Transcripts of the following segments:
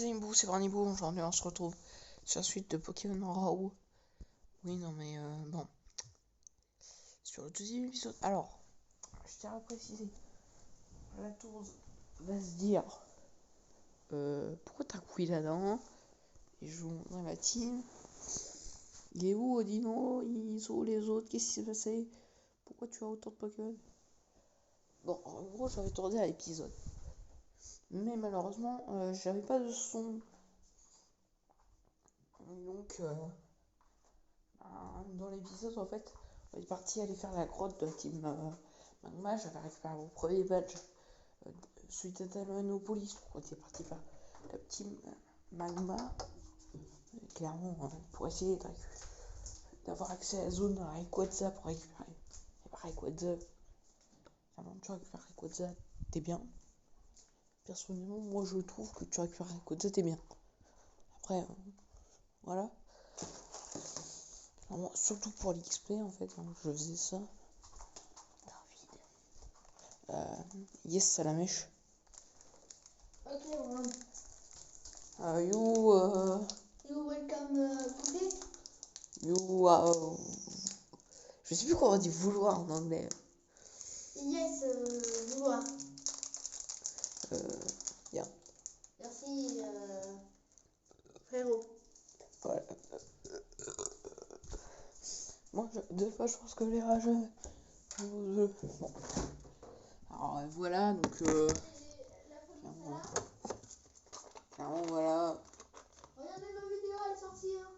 Zimbo, c'est Branibo, aujourd'hui on se retrouve sur la suite de Pokémon Raw. Oui, non mais bon. Sur le deuxième épisode. Alors, je tiens à préciser. La tour va se dire pourquoi t'as coupé la dent? Et je vous montre ma team. Il est où Odino? Ils sont où les autres? Qu'est-ce qui s'est passé? Pourquoi tu as autant de Pokémon? Bon, en gros, j'avais tourné à l'épisode. Mais malheureusement, j'avais pas de son. Donc, dans l'épisode, en fait, on est parti aller faire la grotte de la team Magma. J'avais récupéré mon premier badge suite à Talanopolis. On était parti faire la team Magma. Clairement, pour essayer d'avoir accès à la zone Rayquaza pour récupérer. Et Rayquaza, avant tu récupères Rayquaza, t'es bien. Personnellement, moi je trouve que tu récupères Rayquaza, t'es bien. Après, voilà. Alors, moi, surtout pour l'XP en fait, je faisais ça. Yes, Salamèche. Ok, one. You welcome, Poupée. Je sais plus comment on dit vouloir en anglais. Yes, vouloir. Bien. Merci, frérot. Voilà. Moi, deux fois, je pense que les rageux. Bon. Alors, voilà, donc. Clairement, voilà. Regardez ma vidéo, elle est sortie. Hein.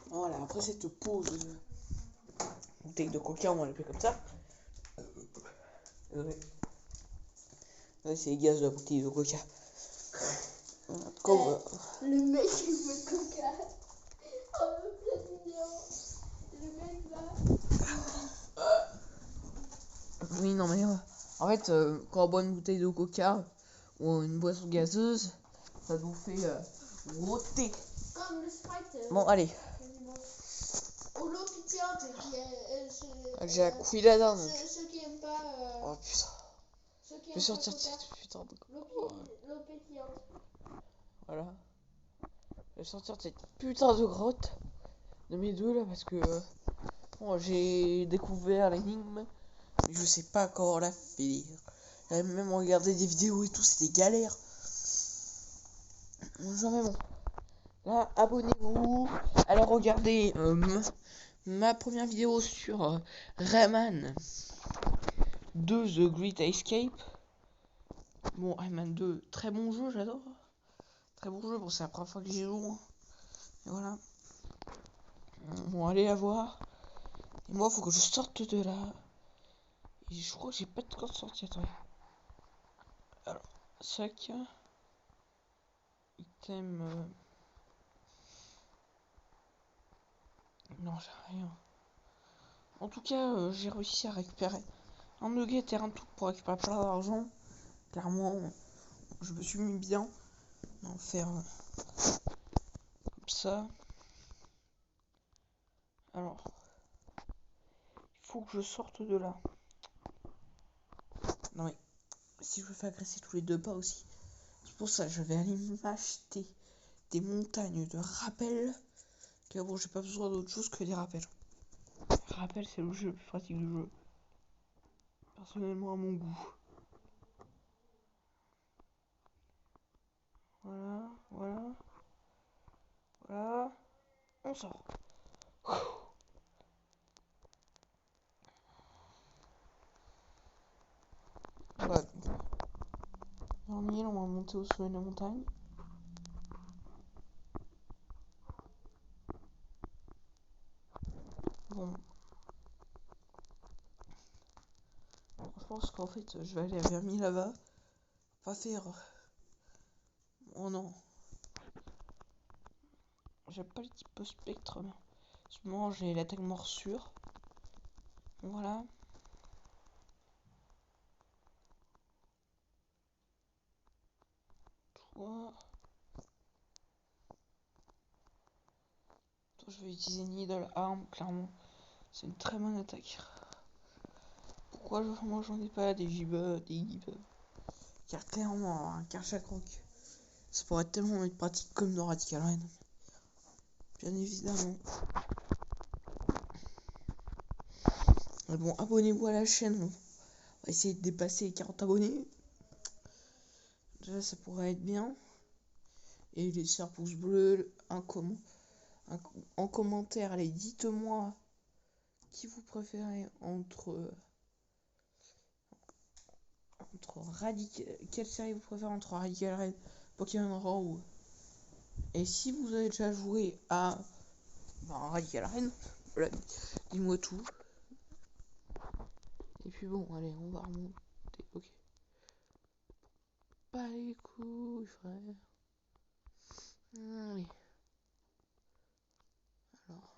Voilà, après cette pause bouteille de coca, on va l'appeler comme ça. Ouais, c'est les gaz de la bouteille de coca. Le mec il veut coca. Oh, cette vidéo. Le mec là. Oui, non, mais en fait, quand on boit une bouteille de coca ou une boisson gazeuse, ça nous fait roter. Comme le Sprite. Bon, allez. Ou l'eau pétillante J'ai coupé la dent. Ceux qui aiment pas. Oh putain. Je vais sortir de cette putain de. L'eau pétillante. Voilà. Je vais sortir de cette putain de grotte de mes deux là parce que bon, j'ai découvert l'énigme, mais je sais pas comment la finir. J'avais même regardé des vidéos et tout, c'était galère. Jamais bon. Là, abonnez-vous. Allez regarder ma première vidéo sur Rayman 2 The Great Escape. Bon, Rayman 2, très bon jeu, j'adore. Très bon jeu, bon, c'est la première fois que j'y joue. Hein. Et voilà. Bon, allez la voir. Et moi, faut que je sorte de là. Et je crois que j'ai pas de code sortie. Attends. Alors, sac. Item. Non, j'ai rien. En tout cas, j'ai réussi à récupérer un nugget et un tout pour récupérer plein d'argent. Clairement, je me suis mis bien en faire comme ça. Alors, il faut que je sorte de là. Non mais, si je me fais agresser tous les deux pas aussi, c'est pour ça que je vais aller m'acheter des montagnes de rappels. Car bon, j'ai pas besoin d'autre chose que des rappels. Les rappels, c'est le jeu le plus pratique du jeu. Personnellement, à mon goût. Voilà, voilà. Voilà. On sort. Voilà. On y est, on va monter au sommet de la montagne. Bon. Je pense qu'en fait, je vais aller vers là-bas. Pas faire. Oh non. J'aime pas le type spectre. Mais... en ce moment, j'ai l'attaque morsure. Voilà. Toi. Je vais utiliser Needle Arm, clairement. C'est une très bonne attaque. Pourquoi moi j'en ai pas des gibes car clairement, un Karchak Rock, ça pourrait tellement être pratique comme dans Radical Rain. Bien évidemment. Mais bon, abonnez-vous à la chaîne. On va essayer de dépasser les 40 abonnés. Déjà, ça pourrait être bien. Et laissez un pouce bleu, en commentaire. Allez, dites-moi qui vous préférez entre quelle série vous préférez entre Radical Rain, Pokémon Raw. Et si vous avez déjà joué à Radical Rain, voilà, dis-moi tout. Et puis bon, allez, on va remonter. Ok. Pas les couilles, frère. Allez. Alors.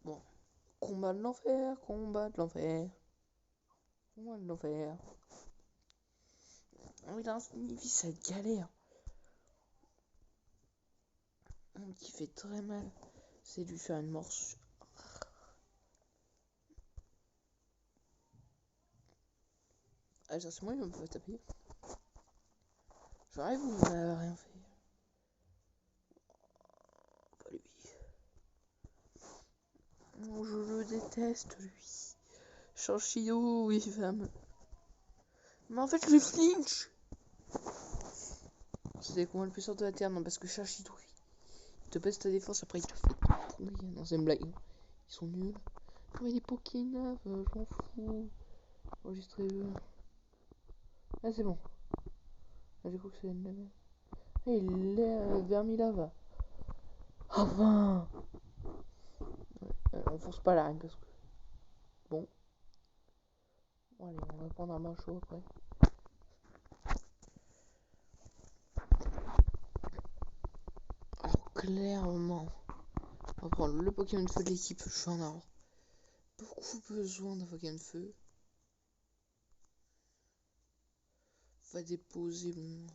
Bon. Combat de l'enfer, combat de l'enfer. Combat de l'enfer. Oh, il a un Snivy, ça galère. Qui fait très mal. C'est de lui faire une morsure. Ah, c'est moi, il me peut taper. J'arrive ou vous n'avez rien fait? Pas lui. Oh, je le déteste, lui. Chanchillou, il va me... Mais en fait, je le flinch. C'était comment le plus fort de la terre? Non, parce que Chanchillou, il te baisse ta défense, après il te fait pourrir. Non, c'est une blague. Ils sont nuls. Mais les Pokénaves, je m'en fous. Enregistrez eux. Ah, c'est bon. Ah, j'ai cru que c'était une lave. Ah, il est Vermilave. Enfin. On force pas la reine parce que. Bon. Bon, allez, on va prendre un bain chaud après. Alors, clairement, on va prendre le Pokémon de feu de l'équipe. Je vais en avoir beaucoup besoin d'un Pokémon de feu. On va déposer bon.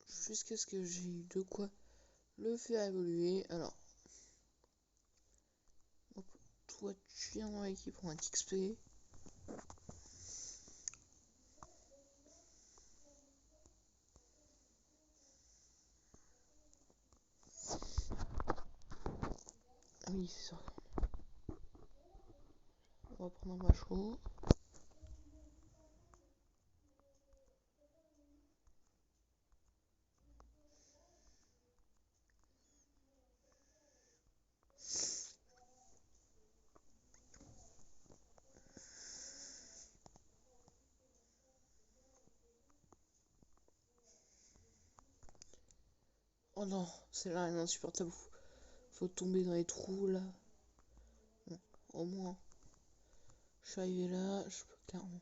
Jusqu'à ce que j'ai eu de quoi le faire évoluer. Alors, hop, toi, tu viens dans l'équipe pour un XP. Ah oui, c'est ça. On va prendre un macho. Oh non, c'est là insupportable. Faut tomber dans les trous là. Bon, au moins, je suis arrivé là, je peux clairement.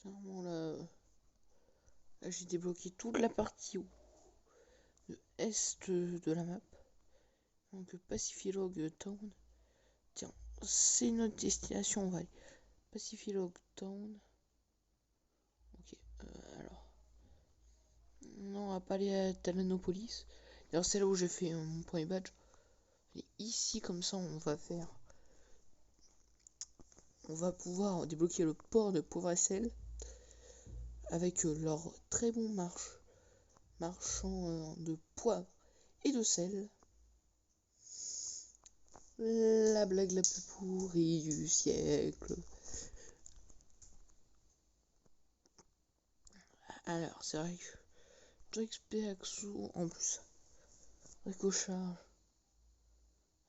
Clairement là j'ai débloqué toute la partie est de la map. Donc Pacifilog Town. Tiens, c'est notre destination, on va aller. Pacifilog Town. Ok, alors. Non, on va pas aller à Talanopolis. D'ailleurs, c'est là où j'ai fait mon premier badge. Et ici, comme ça, on va pouvoir débloquer le port de Povressel avec leur très bon marchand de poivre et de sel. La blague la plus pourrie du siècle. Alors, c'est vrai que j'ai XP Axo en plus. Ricocharge.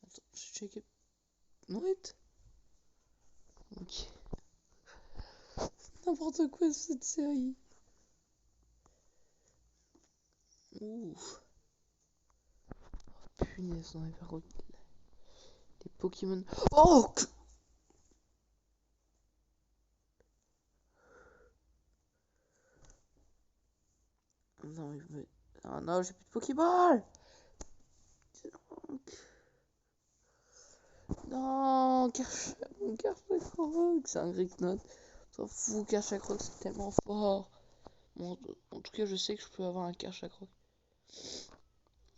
Attends, j'ai checké. What? Ok. N'importe quoi cette série. Ouh. Oh, punaise, on avait pas des Pokémon. Oh! Non, ah non, j'ai plus de Pokéball! Non, mon Kerchakroc, c'est un Greeknot. S'en fout, Kerchakroc, c'est tellement fort. Bon, en tout cas, je sais que je peux avoir un Kerchakroc.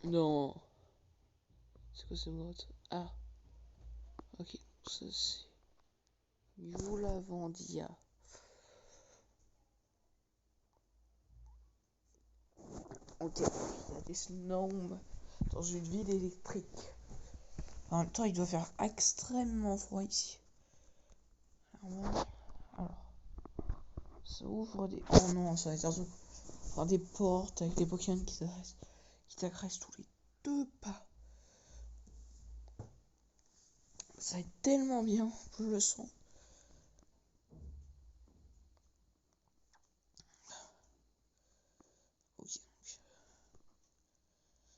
Non. C'est quoi ce mot? Ah, ok. Ça, c'est Youlavandia. Ok, il y a des snows dans une ville électrique. En même temps, il doit faire extrêmement froid ici. Alors, ça ouvre des... Oh non, ça va être un truc. Enfin, des portes avec des Pokémon qui t'agressent tous les 2 pas. Ça va être tellement bien, je le sens. Ok,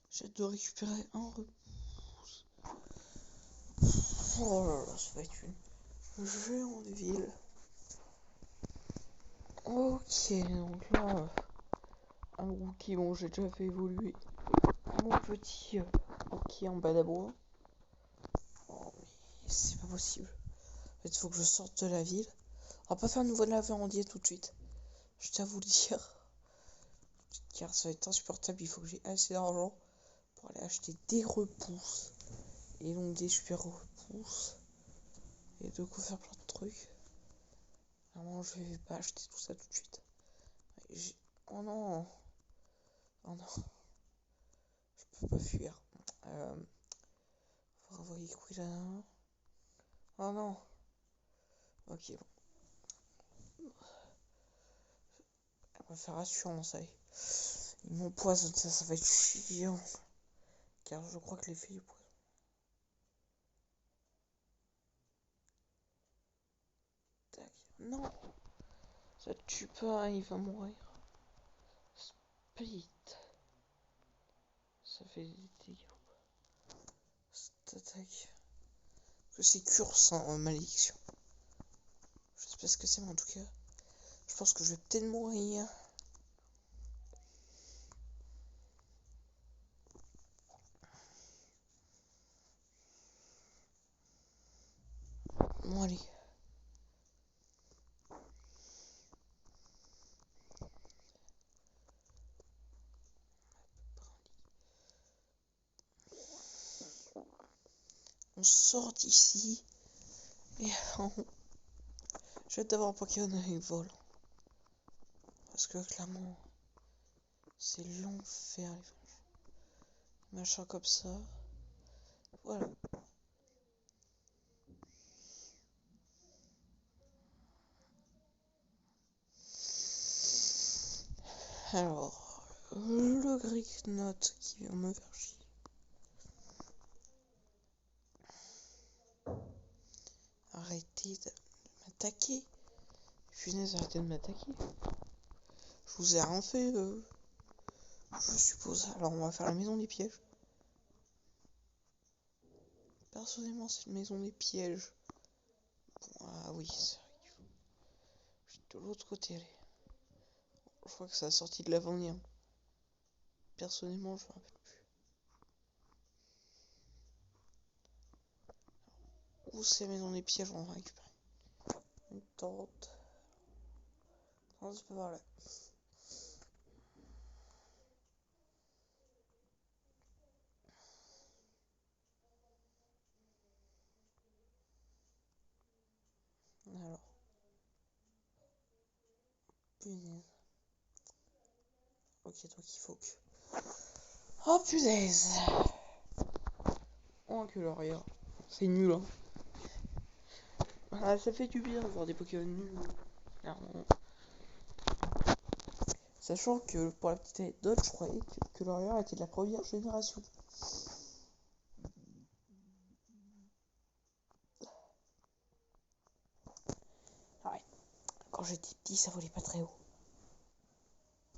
j'ai hâte de récupérer un repousse. Oh là là, ça va être une géante ville. Ok, donc là, un rookie, bon, j'ai déjà fait évoluer mon petit rookie en Badabro. Oh, mais c'est pas possible. En fait, il faut que je sorte de la ville. On va pas faire un nouveau lavandier tout de suite. Je tiens à vous le dire. Car ça va être insupportable. Il faut que j'ai assez d'argent pour aller acheter des repousses. Et donc des super repousses. Et de quoi faire plein de trucs. Vraiment, je vais pas acheter tout ça tout de suite. Oh non. Oh non. Je peux pas fuir. Faut renvoyer Quilla. Oh non. Ok, bon. On va faire assurance, allez. Ils m'empoisonnent, ça va être chiant. Car je crois que l'effet du poison. Tac. Non. Ça tue pas, il va mourir. Split. Ça fait des dégâts. Cette attaque. Parce que c'est curse en malédiction. Je sais pas ce que c'est, mais en tout cas, je pense que je vais peut-être mourir. Bon, allez. On sort d'ici. Et je vais d'avoir un Pokémon avec vol. Parce que clairement, c'est l'enfer les machins comme ça. Voilà. Alors, le Greeknot qui vient me faire chier. Arrêtez de m'attaquer. Punaise, arrêtez de m'attaquer. Je vous ai rien fait, je suppose. Alors, on va faire la maison des pièges. Personnellement, c'est une maison des pièges. Bon, ah oui, c'est vrai qu'il faut. Je suis de l'autre côté, allez. Je crois que ça a sorti de l'avenir. Personnellement, je me rappelle plus. Où c'est maison des pièges, on va récupérer. Une tente. Non, c'est pas par là. Alors. Punaise. Ok, donc il faut que... Oh punaise. Oh, que l'aria. C'est nul, hein. Ah, ça fait du bien d'avoir des Pokémon nuls. Clairement. Sachant que, pour la petite anecdote, je croyais que l'aria était de la première génération. Ah ouais. Quand j'étais petit, ça volait pas très haut.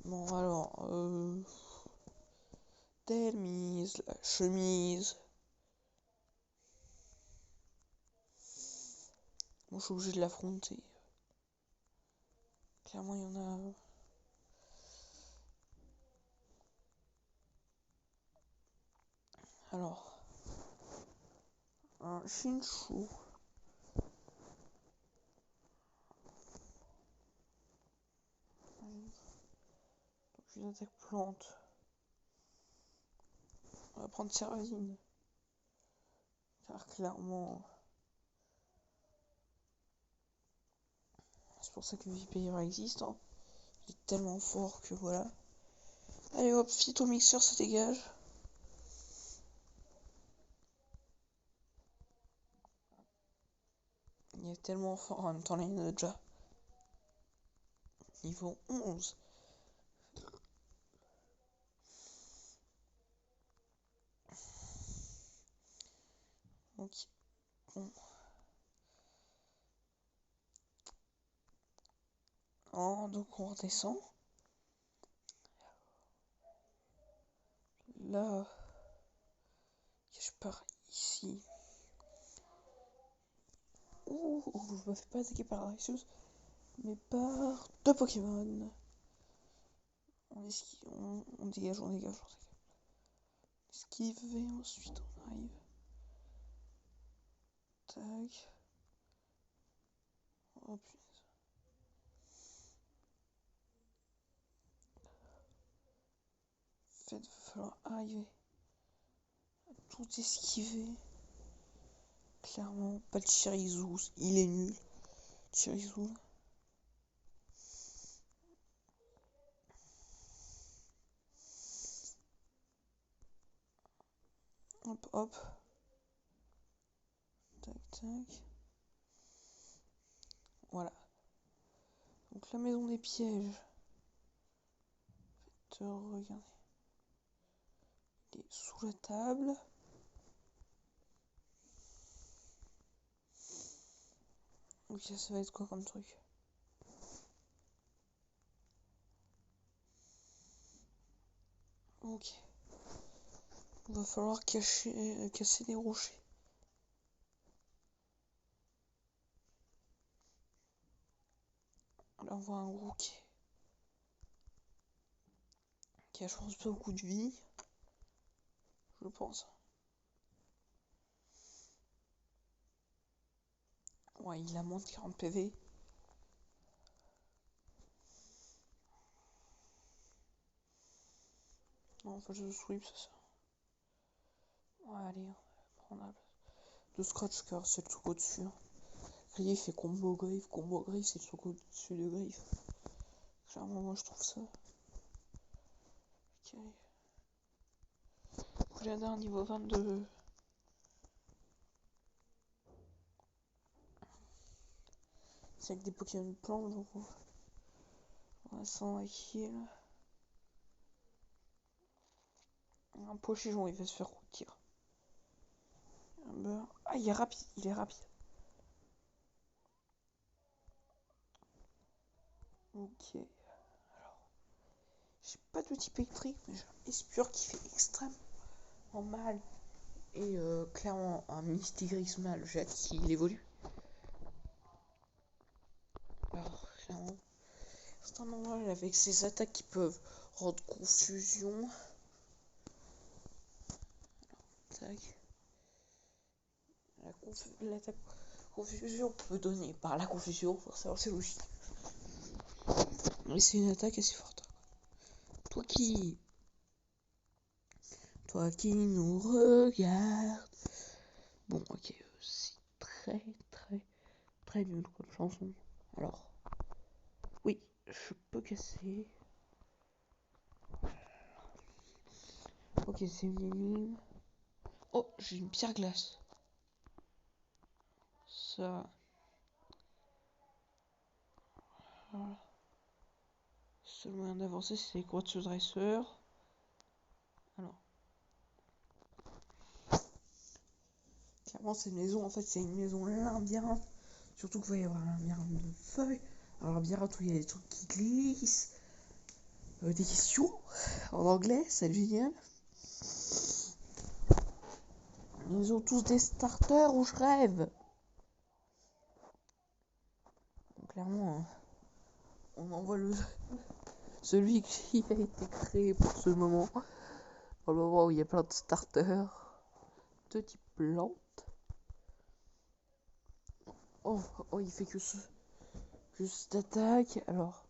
Bon, alors, Delmise, la chemise. Bon, je suis obligé de l'affronter. Clairement, il y en a... Alors... un Chinchou. Donc une attaque plante. On va prendre Servaline. Car clairement... C'est pour ça que Vipère existe. Hein. Il est tellement fort que voilà. Allez hop, Phytomixeur, ça dégage. Il est tellement fort en même temps, là il en a déjà. Niveau 11. Ok. Bon. Oh, donc on redescend. Là, je pars ici. Ouh, je me fais pas attaquer par Arceus, mais par deux Pokémon. On dégage, on dégage, on dégage. Esquive et ensuite on arrive. Tac. Oh punaise. En fait, il va falloir arriver à tout esquiver. Clairement, pas le Chirizou, il est nul. Chirizou. Hop, hop. Tac, tac. Voilà. Donc la maison des pièges. Regardez. Il est sous la table. Ok, ça va être quoi comme truc? Ok. Il va falloir casser les rochers. Là, on voit un gros qui a, je pense, pas beaucoup de vie. Je pense. Ouais, il a moins de 40 PV. Non, en fait, je sweep, c'est ça. Ouais, allez, on va prendre la place. De Scratch Car, c'est le truc au-dessus. Griff et combo Griff, c'est le truc au-dessus de Griff. Clairement, moi, je trouve ça. Ok. J'adore niveau 22. C'est avec des Pokémon plantes, donc on va s'en heal. Un Pochijon, il va se faire routir. Un beurre. Ah, il est rapide, il est rapide. Ok. Alors, j'ai pas de type électrique, mais j'ai un Espure qui fait extrêmement mal. Et clairement, un Mystigris mal, j'ai hâte qu'il évolue. Alors, clairement, c'est un normal avec ses attaques qui peuvent rendre confusion. Tac. L'attaque confusion peut donner par la confusion, pour savoir c'est logique. Mais c'est une attaque assez forte. Toi qui nous regarde. Bon, ok, c'est très nul comme chanson. Alors, oui, je peux casser. Ok, c'est une énigme. Oh, j'ai une pierre glace. Ça. Voilà. Le seul moyen d'avancer, c'est les grottes de dresseur. Alors. Clairement, c'est une maison, en fait, c'est une maison labyrinthe. Surtout qu'il va y avoir un labyrinthe de feuilles. Alors, un labyrinthe où il y a des trucs qui glissent. Des questions en anglais, c'est génial. Ils ont tous des starters où je rêve. Donc, clairement, on envoie celui qui a été créé pour ce moment. Dans le moment où il y a plein de starters de type plante. Oh, oh, il fait que cette attaque. Alors,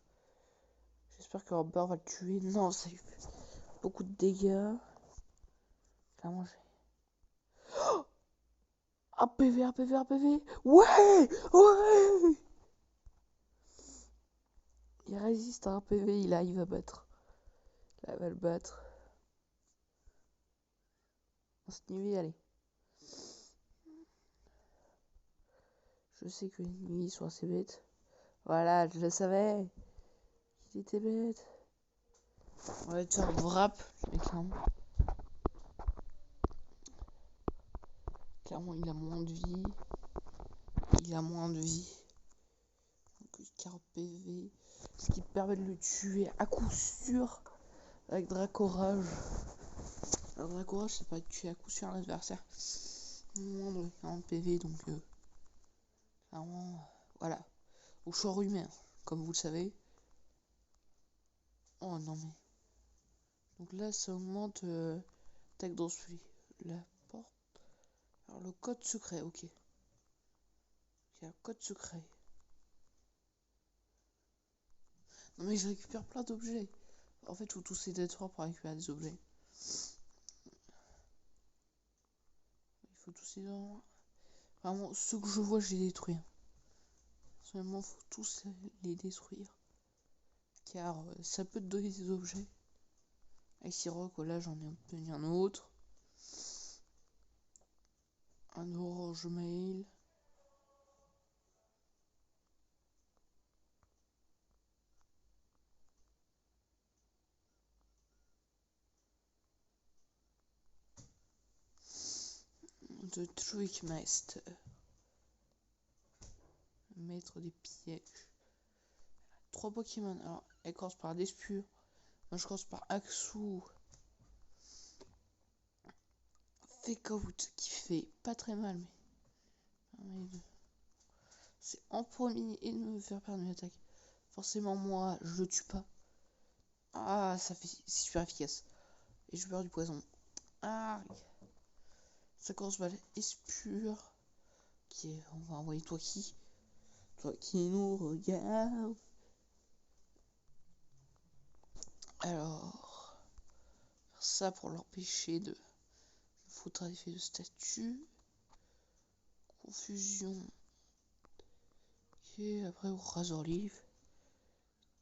j'espère que Amber va le tuer. Non, ça lui fait beaucoup de dégâts. Clairement, j'ai... Oh, un PV, un PV, un PV. Ouais, ouais. Il résiste à un PV, il arrive à battre. Là, il va le battre. On se nuit, allez. Je sais que les ennemis sont assez bêtes. Voilà, je le savais. Il était bête. On va te faire wrap, clairement. Clairement, il a moins de vie. Il a moins de vie. Donc, 40 PV. Ce qui permet de le tuer à coup sûr avec Dracorage. Alors, Dracorage, c'est pas de tuer à coup sûr l'adversaire. Moins de 40 PV, donc clairement, voilà. Au choix humain, comme vous le savez. Oh non, mais. Donc là, ça augmente attaque dans celui. La porte. Alors, le code secret, ok. Il y a un code secret. Non, mais je récupère plein d'objets. En fait, il faut tous ces détruire pour récupérer des objets. Il faut tous ces... Vraiment, ceux que je vois, je les détruis. Seulement, il faut tous les détruire. Car ça peut te donner des objets. Icy Rock, là, j'en ai obtenu un autre. Un orange mail. De Trickmaster. Maître des pièges. 3 Pokémon. Alors, elle commence par Despure. Moi, je commence par Axou. Fake Out, qui fait pas très mal, mais... C'est en premier et de me faire perdre une attaque. Forcément, moi, je le tue pas. Ah, ça fait super efficace. Et je perds du poison. Ah, ça commence mal. Espure. Ok, on va envoyer toi qui nous regarde. Alors, faire ça pour l'empêcher de foutre un effet de statut. Confusion. Ok, après, au Razor Leaf.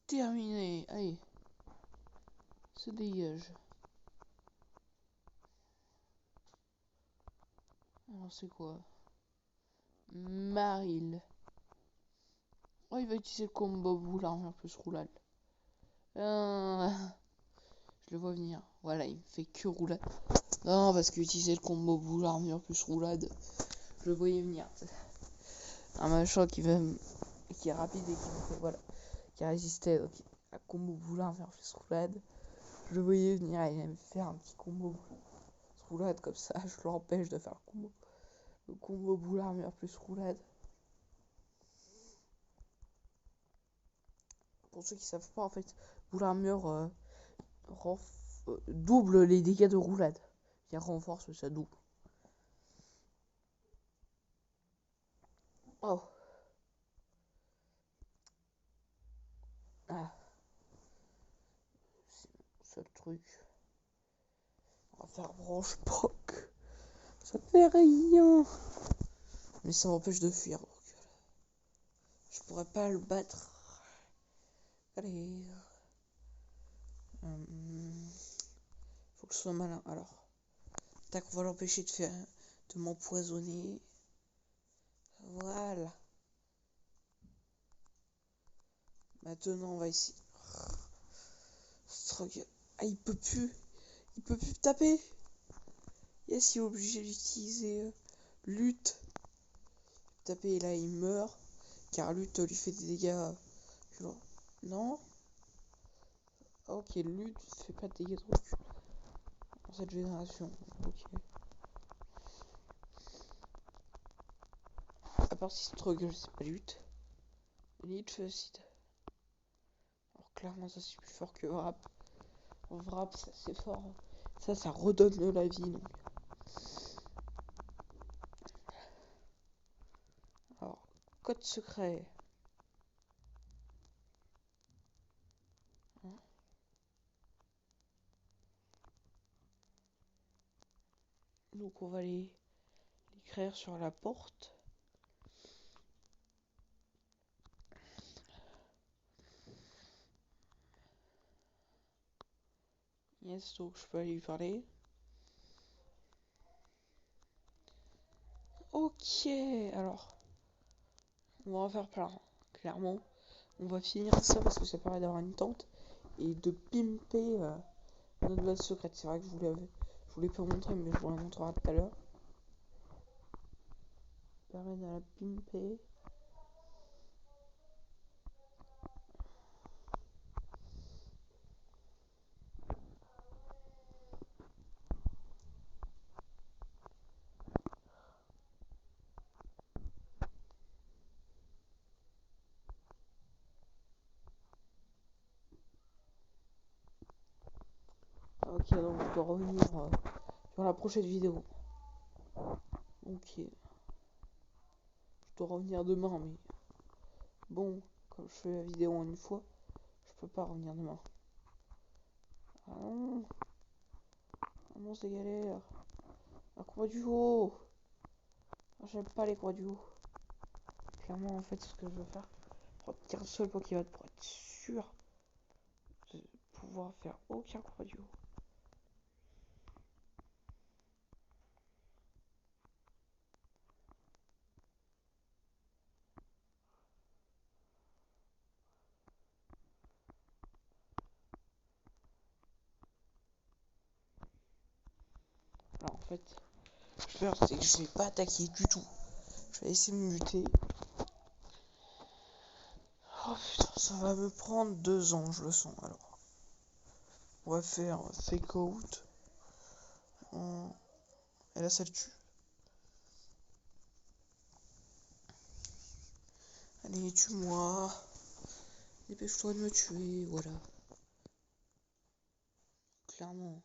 Terminé. Allez. Se dégage. Alors, c'est quoi? Maril. Oh, il va utiliser le combo boule armure plus roulade. Je le vois venir. Voilà, il me fait que roulade. Non, parce qu'il utilisait le combo boule armure plus roulade. Je le voyais venir. Un machin qui est rapide et qui me fait, voilà, qui a résisté à combo boule armure plus roulade. Je le voyais venir, il allait me faire un petit combo roulade comme ça. Je l'empêche de faire le combo boule armure plus roulade. Pour ceux qui savent pas, en fait, boule armure double les dégâts de roulade. Il renforce, ça double. Oh. Ah. C'est mon seul truc. On va faire branche poc. Ça fait rien. Mais ça m'empêche de fuir. Donc, je pourrais pas le battre. Allez. Faut que je sois malin. Alors. Tac, on va l'empêcher de m'empoisonner. Voilà. Maintenant, on va ici. Ah, il peut plus taper. Yes, il est obligé d'utiliser lutte. Taper et là, il meurt. Car lutte lui fait des dégâts. Genre, non. Ok, lutte fait pas de dégâts de recul. Dans cette génération. Ok. À part si struggle, c'est pas lutte. Lutte fait aussi. Alors clairement, ça c'est plus fort que Wrap. Wrap, ça c'est fort. Ça redonne de la vie. Donc. Alors, code secret. Hein? Donc on va l'écrire sur la porte. Yes, donc je peux aller lui parler. Ok, alors, on va en faire plein, clairement. On va finir ça parce que ça permet d'avoir une tente et de pimper notre base secrète. C'est vrai que je voulais pas montrer, mais je vous la montrerai tout à l'heure. Ça permet de la pimper. Ok, donc je dois revenir sur la prochaine vidéo. Ok. Je dois revenir demain, mais bon, comme je fais la vidéo en une fois, je peux pas revenir demain. Ah non, ah non, c'est galère. La croix du haut. Ah, j'aime pas les croix du haut. Clairement, en fait, ce que je veux faire, prendre qu'un seul Pokémon pour être sûr de pouvoir faire aucun croix du haut. Alors en fait, je vais faire, c'est que je vais pas attaquer du tout. Je vais essayer de me muter. Oh putain, ça va me prendre 2 ans, je le sens. Alors, on va faire fake out. Et là, ça le tue. Allez, tue-moi. Dépêche-toi de me tuer, voilà. Clairement,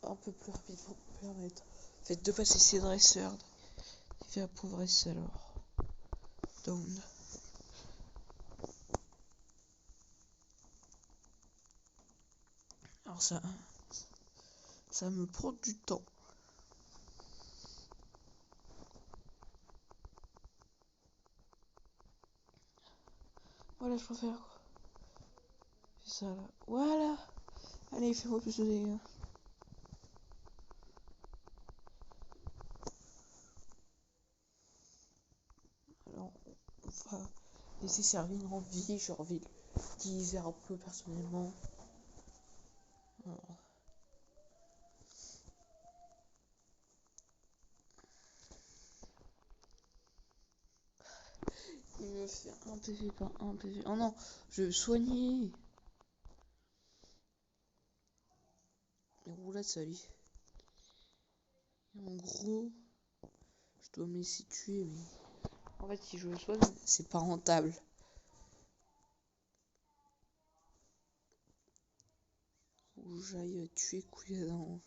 un peu plus rapide pour me permettre. Faites de passer ces dresseurs. Il fait la pauvresse alors. Down. Alors ça me prend du temps. Voilà, je préfère quoi. Fais ça là. Voilà. Allez, fais-moi plus de dégâts. Alors, on va laisser servir en vie. J'ai envie d'utiliser un peu personnellement. Alors. Il me fait un PV par un PV. Oh non, je vais me soigner. Et roulade, ça lui. En gros, je dois me laisser tuer, mais en fait, si je le soigne, c'est pas rentable. Faut que j'aille tuer Couilladin.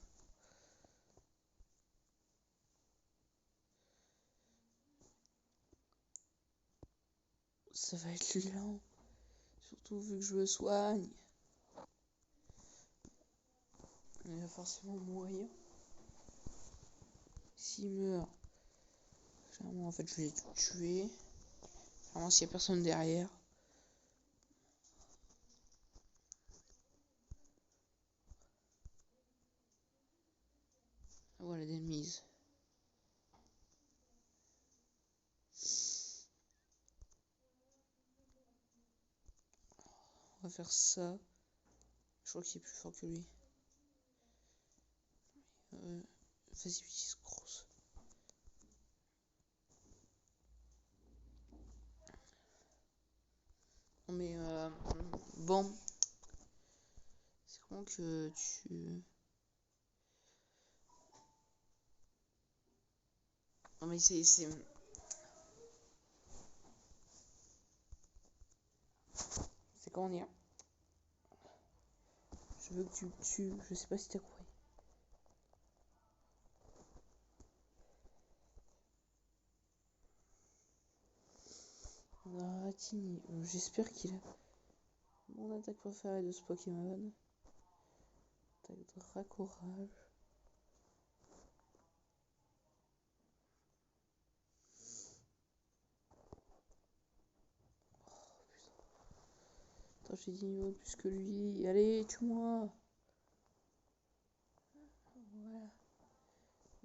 Ça va être lent. Surtout vu que je me soigne. Il va forcément mourir. S'il meurt, clairement, en fait, je vais tout tuer. Clairement, s'il n'y a personne derrière. Voilà des mises. On va faire ça. Je crois qu'il est plus fort que lui. Vas-y, utilise grosse. Non mais bon. C'est comment que tu... Non mais c'est... C'est comment dire. Je veux que tu me tues. Je sais pas si t'as compris. Dratini. J'espère qu'il a mon attaque préférée de ce Pokémon. Attaque Dracorage. Attends, j'ai 10 niveaux de plus que lui. Allez, tue-moi. Voilà.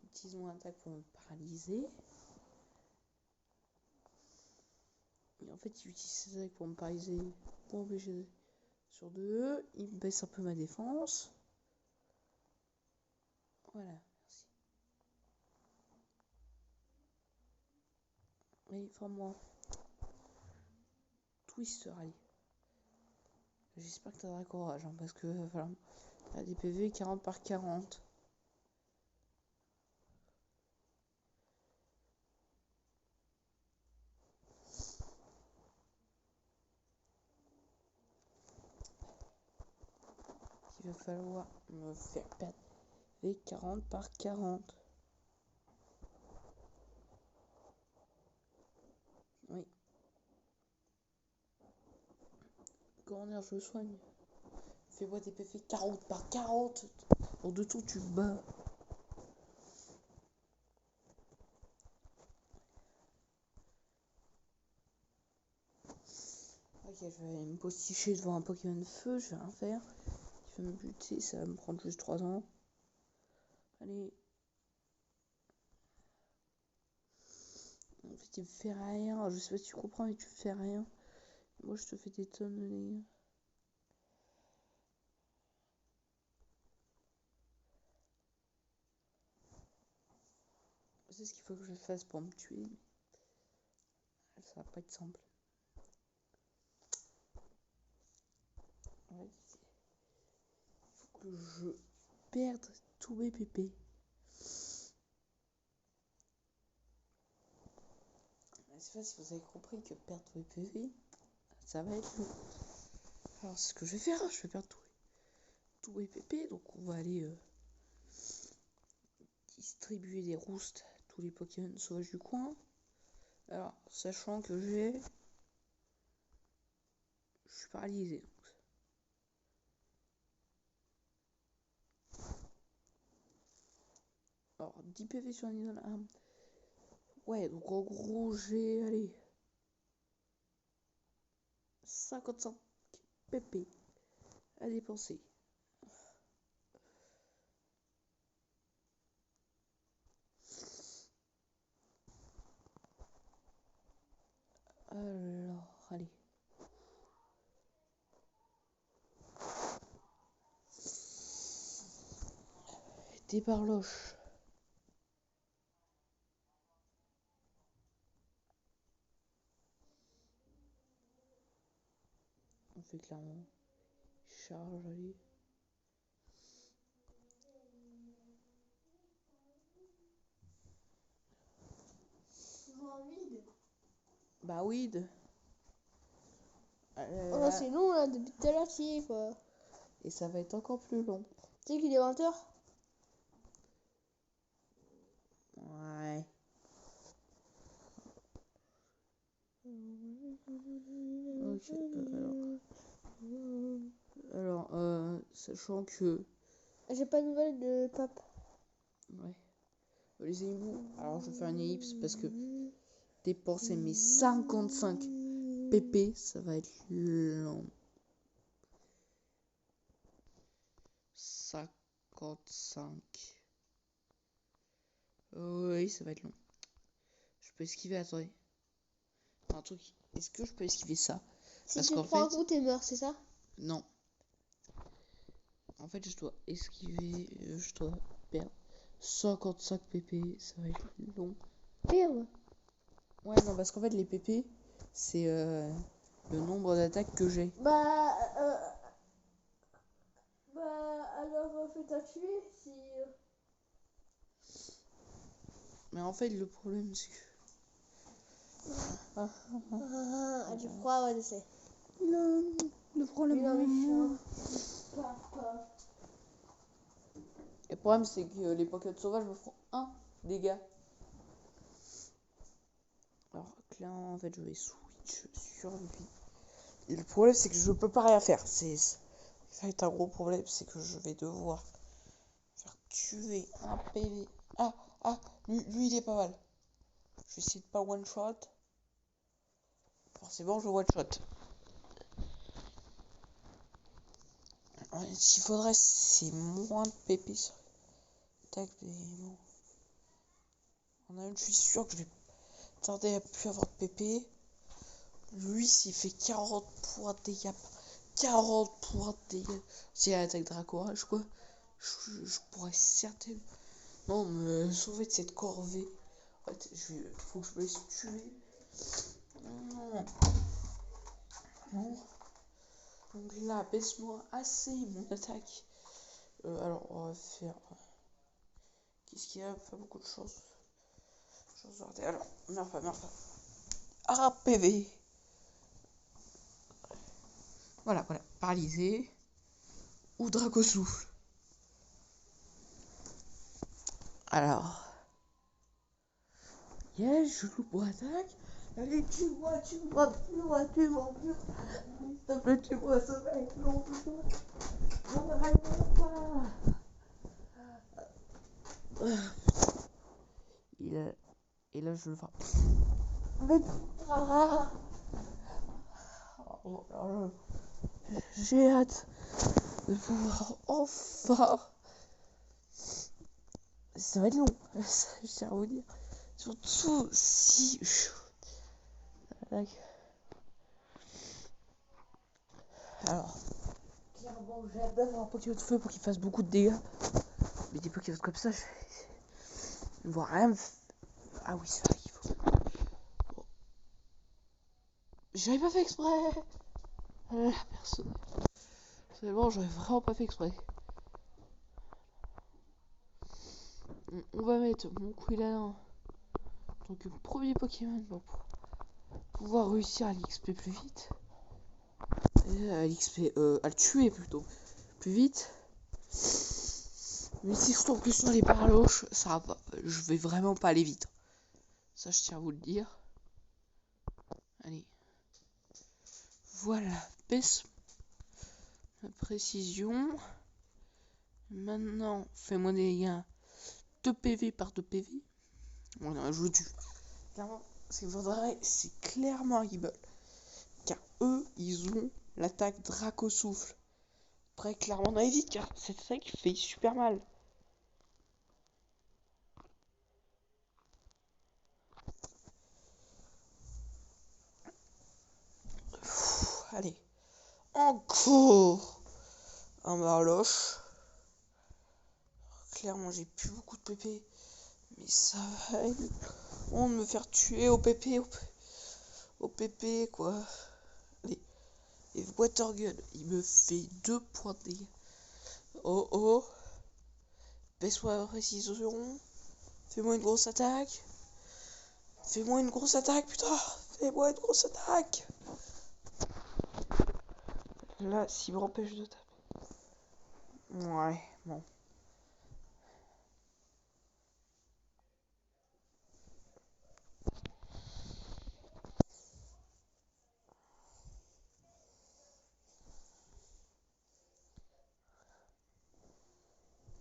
Utilise mon attaque pour me paralyser. Et en fait, il utilise ses attaques pour me paralyser. Pour empêcher sur 2. Il baisse un peu ma défense. Voilà, merci. Allez, forme-moi. Twister, allez. J'espère que t'as courage, hein, parce que voilà, t'as des PV 40 par 40. Il va falloir me faire perdre les 40 par 40. Oui. Corner, je soigne. Fais-moi des PV 40 par 40. En deux tours, tu bats. Ok, je vais aller me posticher devant un Pokémon de feu, je vais rien faire. Il va me buter, ça va me prendre juste 3 ans. Allez. En fait, il me fait rien. Je sais pas si tu comprends, mais tu me fais rien. Moi, je te fais des tonnes de dégâts. C'est ce qu'il faut que je fasse pour me tuer. Ça va pas être simple. Ouais, il faut que je perde tous mes PP. Je sais pas si vous avez compris que perdre tous mes PV, ça va être long. Alors, c'est ce que je vais faire. Je vais perdre tous mes PP. Donc, on va aller distribuer des roosts à tous les Pokémon sauvages du coin. Alors, sachant que je suis paralysé. Alors, 10 PV sur un idole. Ouais, donc en gros, j'ai, allez, 55 PP à dépenser. Alors, allez. Des barloches. On fait clairement charge, allez. Bah oui. Oh, c'est long là, depuis tout à l'heure, si quoi. Et ça va être encore plus long. Tu sais qu'il est 20h? Ouais. Ok, alors, sachant que... J'ai pas de nouvelles de Pape. Ouais. Les éboues. Alors, je vais faire une ellipse parce que dépenser mes 55 PP, ça va être long. 55. Oui, ça va être long. Je peux esquiver, attendez. Un truc. Est-ce que je peux esquiver ça? Si tu prends un coup, t'es mort, c'est ça? Non. En fait, je dois esquiver. Je dois perdre 55 PP. Ça va être long. Perdre? Ouais, non, parce qu'en fait, les PP, c'est le nombre d'attaques que j'ai. Bah, alors fais-toi tuer si. Mais en fait, le problème, c'est que. J'ai froid, ouais, je sais. Non, le problème. Le problème, c'est que les Pokémon sauvages me font 1 dégât. Alors, clairement, en fait, je vais switch sur lui. Et le problème, c'est que je peux pas rien faire. Ça va être un gros problème, c'est que je vais devoir faire tuer un PV. Lui, il est pas mal. Je vais essayer de pas one shot. Forcément, je one shot. S'il faudrait, c'est moins de PP sur tac, mais bon. On a une, je suis sûr que je vais tarder à plus avoir de PP. Lui, s'il fait 40 points de dégâts. 40 points de dégâts. C'est l'attaque Dracourage, quoi. Je pourrais certainement me sauver de cette corvée. En fait, faut que je me laisse tuer. Non. Non. Donc là, baisse-moi assez mon attaque. Alors, on va faire... Qu'est-ce qu'il y a? Pas beaucoup de choses. Alors, meurs pas. Ah, PV. Voilà. Paralysé. Ou Draco souffle. Alors. Yes, je joue pour attaque. Allez, tue-moi. S'il te plaît, tue-moi, ce mec. Non, j'en arrête pas. Et là, je le frappe. J'ai hâte de pouvoir enfin. Ça va être long, je tiens à vous dire. Surtout si. Alors, clairement, j'ai hâte d'avoir un Pokémon de feu pour qu'il fasse beaucoup de dégâts. Mais des Pokémon comme ça, je ne vois rien. Ah oui, c'est vrai qu'il faut. Bon. J'avais pas fait exprès. Personne. Seulement, j'aurais vraiment pas fait exprès. On va mettre mon Quilladin. Donc, le premier Pokémon pour pouvoir réussir à l'XP plus vite. À le tuer plutôt plus vite. Mais si je tombe que sur les parloches, ça va. Je vais vraiment pas aller vite. Ça, je tiens à vous le dire. Allez. Voilà. Baisse la précision. Maintenant, fais-moi des dégâts 2 PV par 2 PV. Bon, non, je le tue. Clairement, ce qu'il faudrait, c'est clairement un Gible. Car eux, ils ont l'attaque Draco Souffle. Après, clairement, on a vite, car cette attaque fait super mal. Allez. Encore un Barloche. Clairement, j'ai plus beaucoup de PP. Mais ça va être bon de me faire tuer au PP. Au PP, quoi. Allez. Et Watergun, il me fait 2 points de dégâts. Oh. Baisse-moi la précision. Fais-moi une grosse attaque. Fais-moi une grosse attaque, putain. Fais-moi une grosse attaque. Là, s'il m'empêche de taper. Ouais, bon.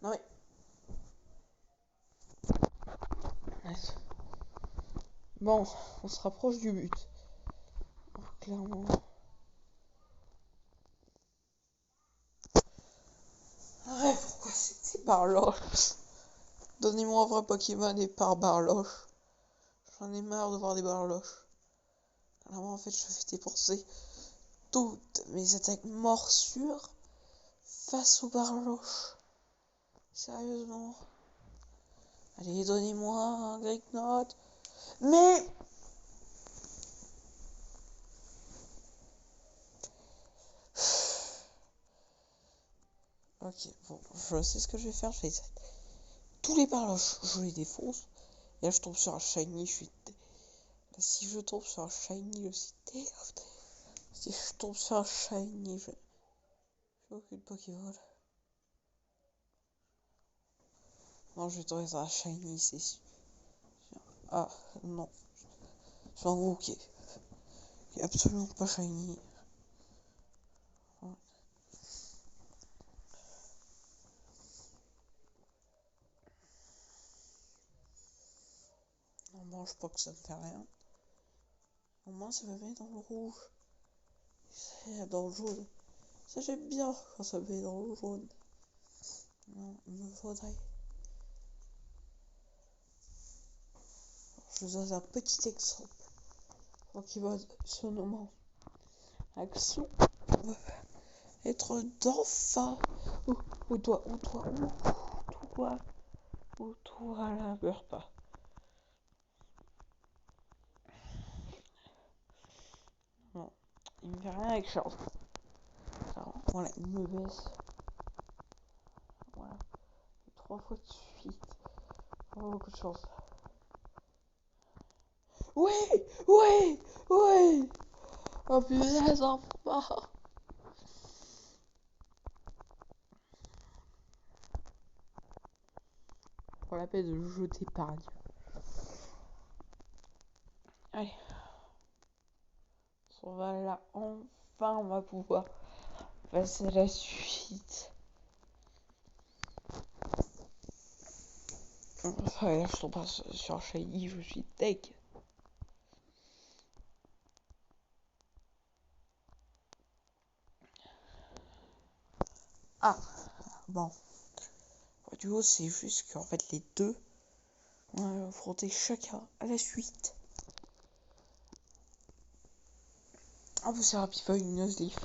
Ouais. Bon, on se rapproche du but. Clairement. Ouais, pourquoi c'était Barloche? Donnez-moi un vrai Pokémon et par Barloche. J'en ai marre de voir des Barloches. Alors en fait, je vais dépenser toutes mes attaques morsures face aux Barloches. Sérieusement. Allez, donnez-moi un Great-Note. Mais... Ok, bon, je sais ce que je vais faire. Je vais tous les Barloches, je les défonce. Et là, je tombe sur un Shiny, je suis... Si je tombe sur un Shiny, je suis dégoûté. Si je tombe sur un Shiny, je... J'ai aucune Pokéball. Non, je vais tomber sur un Shiny, c'est sûr. Ah, non. Je suis en ok. Il est absolument pas shiny. Ouais. Non, bon, je crois que ça ne fait rien. Au moins, ça me met dans le rouge. Dans le jaune. Ça, j'aime bien quand ça me met dans le jaune. Non, il me faudrait. Je vous donne un petit exemple. Pokémon se nommant Action. Être d'enfin. Ou toi, là, meurs pas. Non, il me fait rien avec chance. Alors, voilà, il me baisse. Voilà, 3 fois de suite. Pas beaucoup de chance. Ouais. Oh punaise, enfin. Pour la peine de jeu d'épargne. Allez. On va là, enfin on va pouvoir passer à la suite. Enfin, là je tombe pas sur Shiny, je suis deg. Ah, bon. Du coup, c'est juste qu'en fait les deux vont affronter chacun à la suite. Ah, vous c'est rapide, pas une Nuzleaf.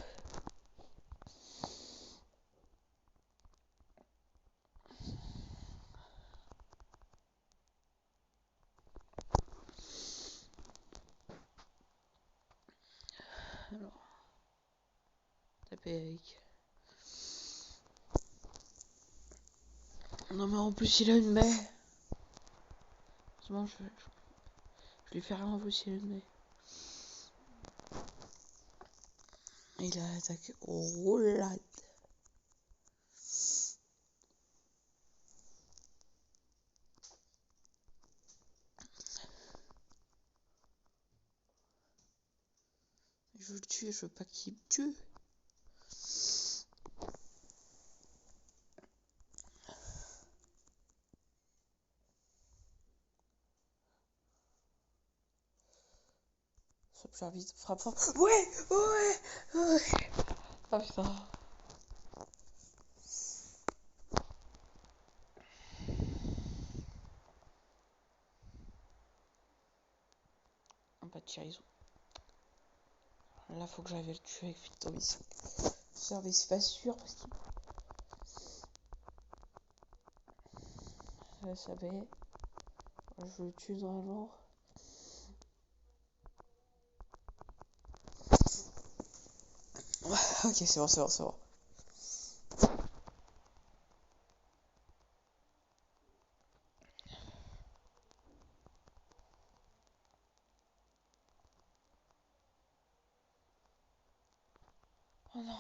Alors, taper avec. Non, mais en plus, il a une baie. Heureusement, je lui fais rien en plus, il a une baie. Il a attaqué roulade. Je veux le tuer, je veux pas qu'il me tue. Super vite, frappe fort. Ouais. Ah putain. Pas de charisme. Là, faut que j'aille le tuer avec Victoris. C'est pas sûr parce qu'il. Là, ça va. Je le tue dans un genre. Ok, c'est bon. Oh non.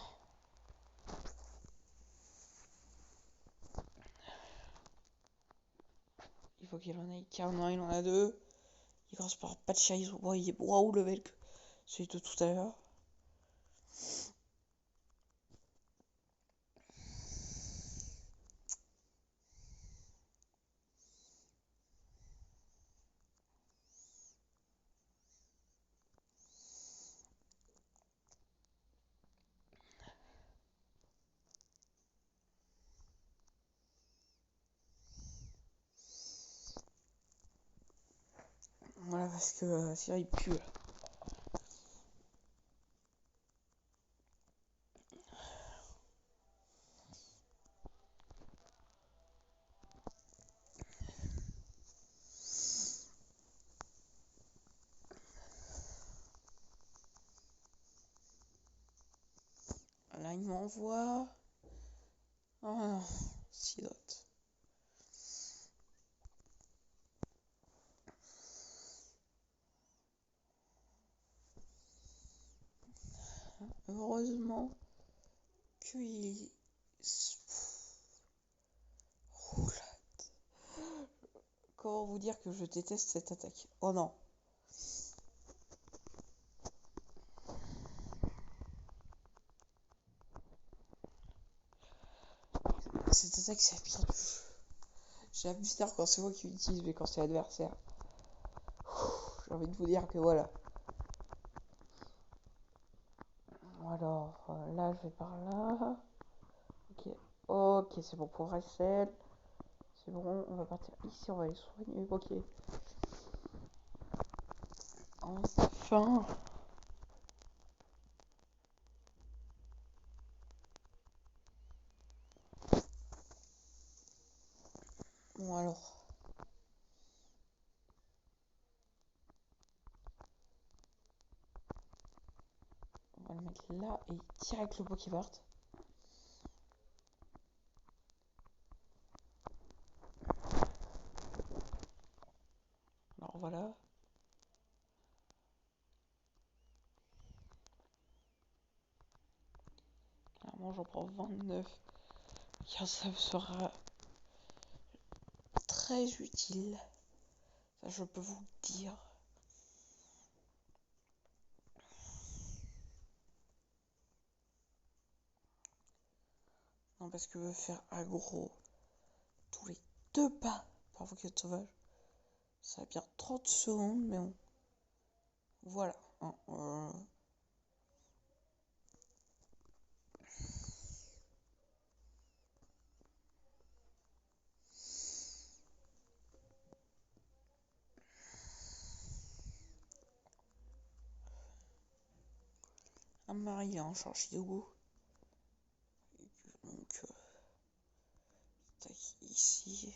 Il faut qu'il en ait qu'un, non, il en a deux. Il commence par pas de charisme. Bon, il est waouh level que celui de tout à l'heure. Voilà, parce que sinon il pue là. Là, il m'envoie. Oh non, Sidote. Heureusement qu'il. Comment vous dire que je déteste cette attaque? Oh non. Cette attaque, c'est la pire. J'ai la plus peur quand c'est moi qui l'utilise, mais quand c'est l'adversaire. J'ai envie de vous dire que voilà. Alors, là, je vais par là. Ok, ok, c'est bon pour Rachel. C'est bon, on va partir ici, on va les soigner. Ok. Enfin. Bon, alors. On va le mettre là et direct le Pokébart. Alors voilà. Clairement, j'en prends 29. Car ça sera très utile. Ça, je peux vous le dire. Non, parce que faire aggro tous les 2 pas par Pokémon sauvage, ça va bien 30 secondes, mais bon. Voilà. Un mari en charge de goût. Donc, tac, ici.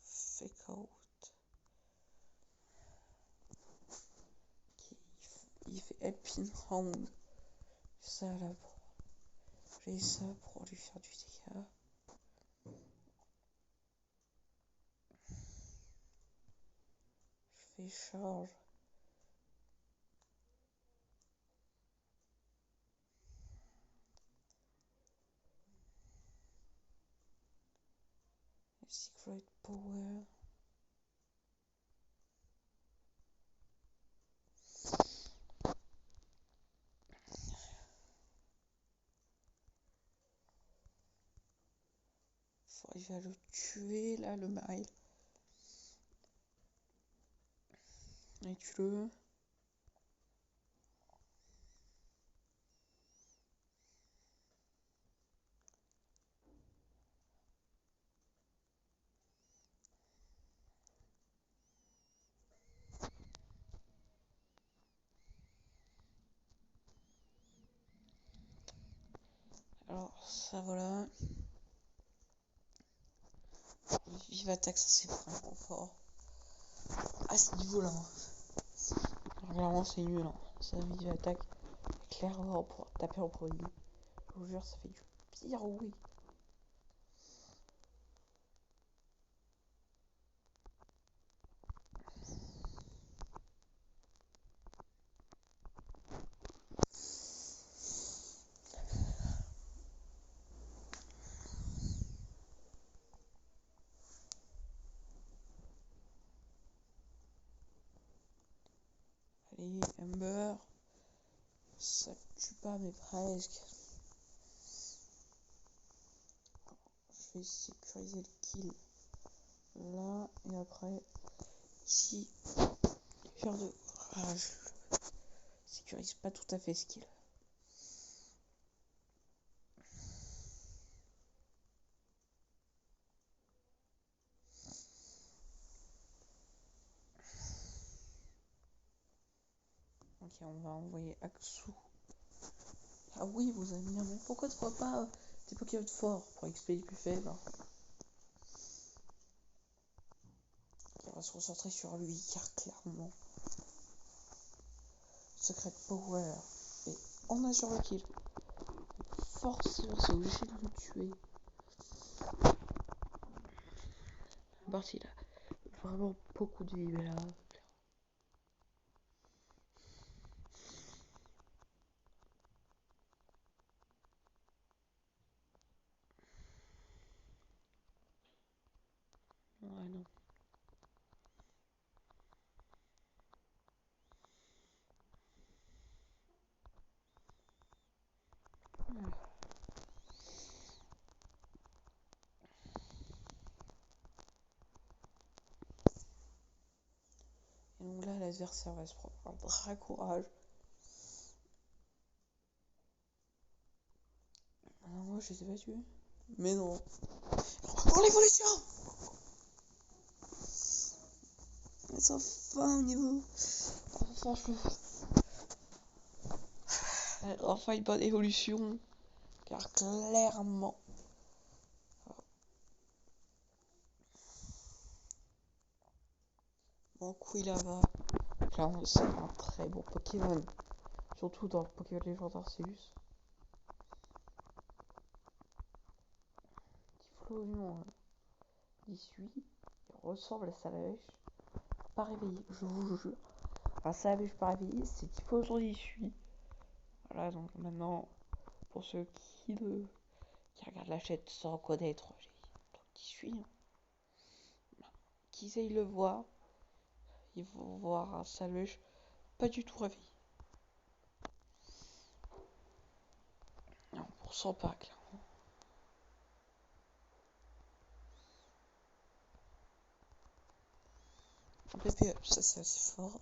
Fake out. Okay. Il fait Helping Round. Ça là pour. J'ai ça pour lui faire du dégât. Je fais charge. Secret Power. Faut arriver à le tuer là, le mari. Et tue-le. Alors, ça voilà. Vive attaque, ça c'est vraiment fort. À ce niveau-là. Clairement, c'est nul. Hein. Ça, vive attaque. Clairement, pour taper en premier. Je vous jure, ça fait du pire, oui. Allez, Ember. Ça tue pas, mais presque. Je vais sécuriser le kill. Là, et après, ici, faire de. Ah, je sécurise pas tout à fait ce kill. Ok, on va envoyer Axu. Ah oui, vous allez me dire, mais pourquoi tu vois pas des Pokémon forts pour XP les plus faibles? On va se concentrer sur lui, car clairement, Secret Power. Et on a sur le kill. Forcément, c'est obligé de le tuer. La partie là, vraiment beaucoup de vie là. Ouais, non. l'adversaire va se prendre un Dracourage. Alors moi je les ai battus. Mais non. Oh l'évolution. Mais enfin au niveau. Enfin une bonne évolution. Car clairement. Mon Quilava. Clairement c'est un très bon Pokémon. Surtout dans le Pokémon légendaire Arceus. Typhlosion 18. Il ressemble à Salamèche. Pas réveillé, je vous jure. Un Salamèche pas réveillé, c'est Typhlosion 18. Voilà, donc maintenant, pour ceux qui regardent la chaîne sans connaître, j'ai 18. Qui sait, ils le voient. Ils vont voir un Salamèche pas du tout réveillé. 1% pas, clairement. Un PP, ça c'est assez fort.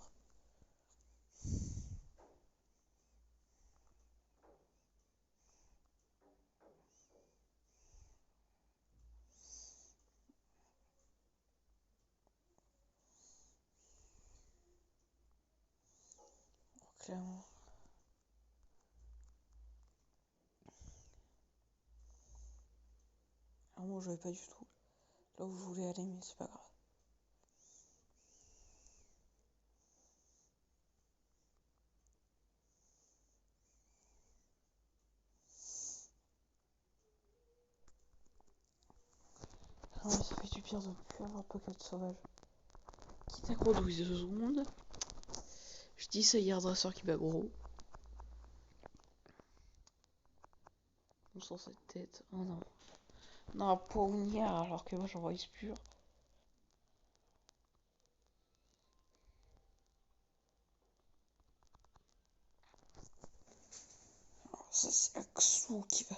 Clairement. Alors moi je vais pas du tout là où je voulais aller, mais c'est pas grave. Ah ouais, ça fait du pire de ne plus avoir Pokémon sauvage. Quitte à gros 12 secondes. Je dis ça, il y a un dresseur qui bat gros. On sent cette tête. Oh non. Non, un poignard alors que moi j'en vois pur. Alors ça c'est Axou qui va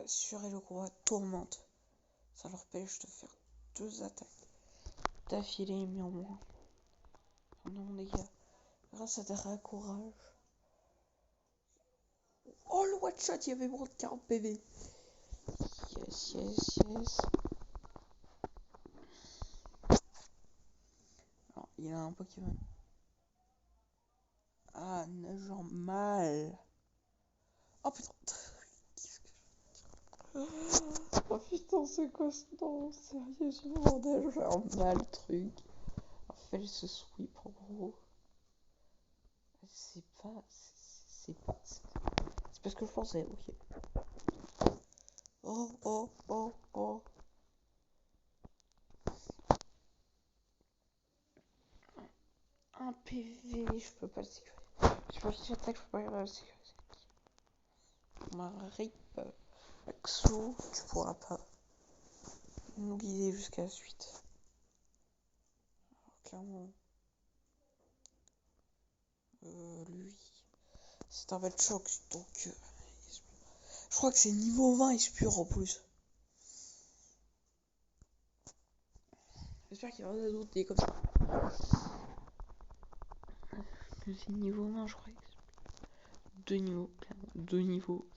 assurer le combat tourmente. Ça leur empêche de faire 2 attaques d'affilée, mais en moins. Non les gars, grâce à Dracourage. Oh le one shot, il y avait moins de 40 PV. Yes, yes, yes. Alors, il a un Pokémon. Ah, nageant mal. Oh putain. Oh putain, c'est quoi ce nom? Sérieusement, nageant mal truc. En fait, ce sweep en gros. C'est pas. C'est pas. C'est parce que je pensais, ok. Oh, oh, oh, oh. Un PV, je peux pas le sécuriser. Je pense que j'attaque, je peux pas le sécuriser. Ma rip, Axo, tu pourras pas nous guider jusqu'à la suite. Alors, clairement, lui, c'est un bel choc, donc je crois que c'est niveau 20 Espure en plus. J'espère qu'il y aura d'autres dés comme ça. C'est niveau 20, je crois. 2 niveaux, clairement. 2 niveaux.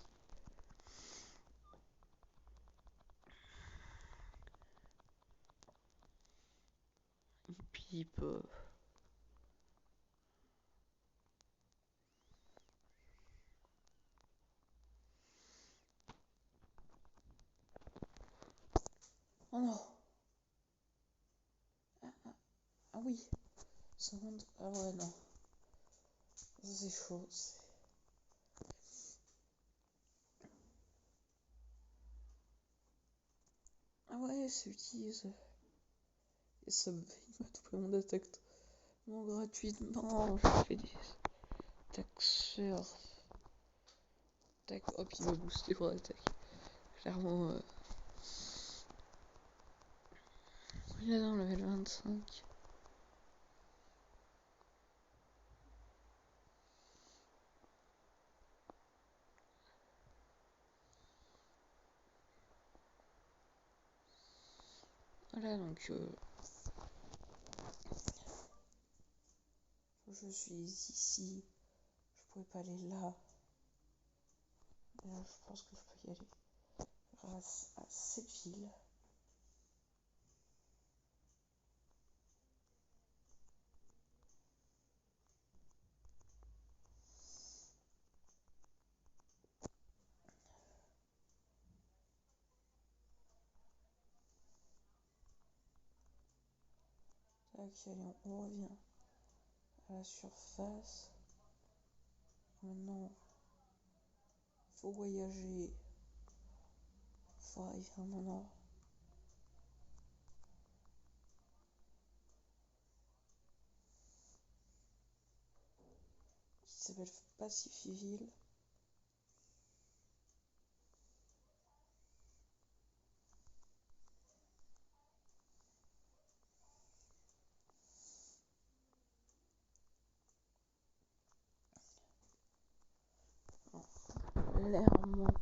Une pipe. Oh non. Ah oui. Seconde. Ah ouais, non. Ça c'est chaud. Ah ouais, c'est utilise. Et ça il m'a doublé mon attaque. Non, gratuitement. Je fais des taxeurs. Tac, hop, il m'a boosté pour l'attaque. Clairement. Il est dans le level 25. Voilà, donc je suis ici. Je pouvais pas aller là. Et là, je pense que je peux y aller grâce à cette ville. Tac, allez, on revient à la surface. Maintenant, faut voyager. Faut arriver à un endroit. Qui s'appelle Pacifiville. Clairement,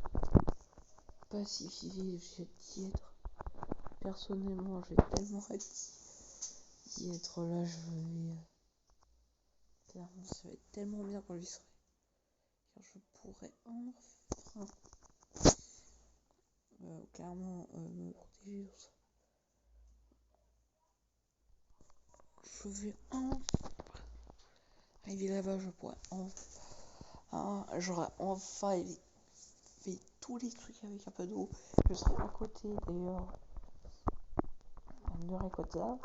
Pacifiville, j'ai d'y être. Personnellement, j'ai tellement hâte d'y être là. Clairement, ça va être tellement bien quand j'y serai. Car je pourrais enfin clairement me protéger. Je vais enfin arriver là-bas, je pourrais enfin. J'aurais enfin fait tous les trucs avec un peu d'eau. Je serai à côté d'ailleurs de Rayquaza.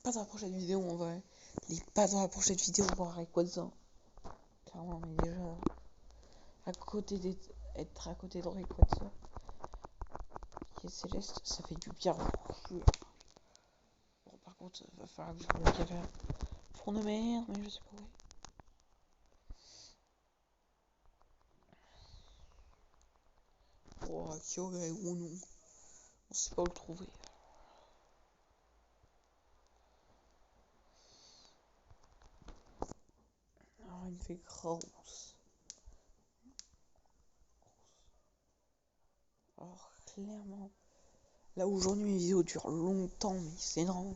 Pas dans la prochaine vidéo, on va. Pas dans la prochaine vidéo, on va Rayquaza. Clairement, mais déjà, être à côté de Rayquaza, qui est céleste, ça fait du bien. Bon, par contre, il va falloir que je le galère. Front de merde, mais je sais pas où. Oh, Kyogre ou non. On sait pas où le trouver. Alors, il me fait grosse. Alors, clairement, là aujourd'hui mes vidéos durent longtemps, mais c'est énorme.